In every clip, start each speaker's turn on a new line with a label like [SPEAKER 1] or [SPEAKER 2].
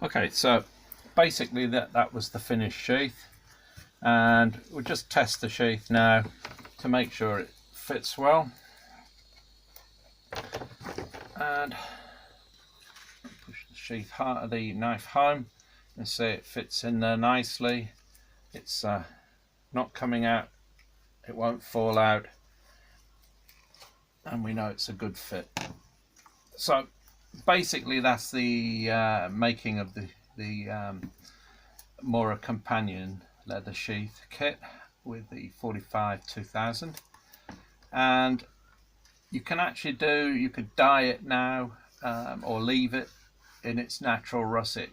[SPEAKER 1] Okay, so basically that was the finished sheath, and we'll just test the sheath now to make sure it fits well. And push the sheath heart of the knife home and see it fits in there nicely. It's not coming out, it won't fall out, and we know it's a good fit. So basically that's the making of the Mora Companion leather sheath kit with the 45 2000. And you can actually you could dye it now, or leave it in its natural russet,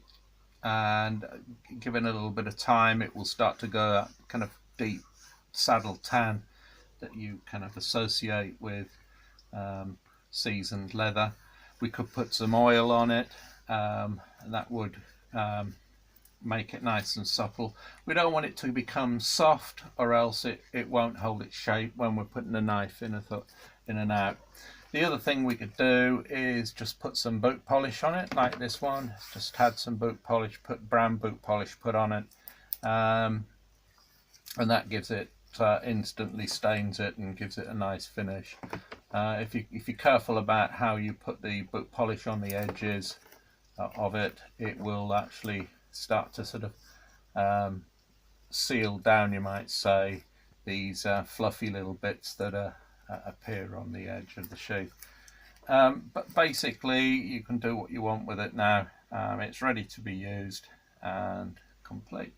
[SPEAKER 1] and given a little bit of time it will start to go that kind of deep saddle tan that you kind of associate with seasoned leather. We could put some oil on it, and that would make it nice and supple. We don't want it to become soft, or else it won't hold its shape when we're putting the knife in and out. The other thing we could do is just put some boot polish on it, like this one. Just had some boot polish, brown boot polish put on it, and that gives it instantly stains it and gives it a nice finish. If you're careful about how you put the boot polish on the edges of it, it will actually start to sort of seal down, you might say, these fluffy little bits that appear on the edge of the sheath. But basically you can do what you want with it now. It's ready to be used and complete.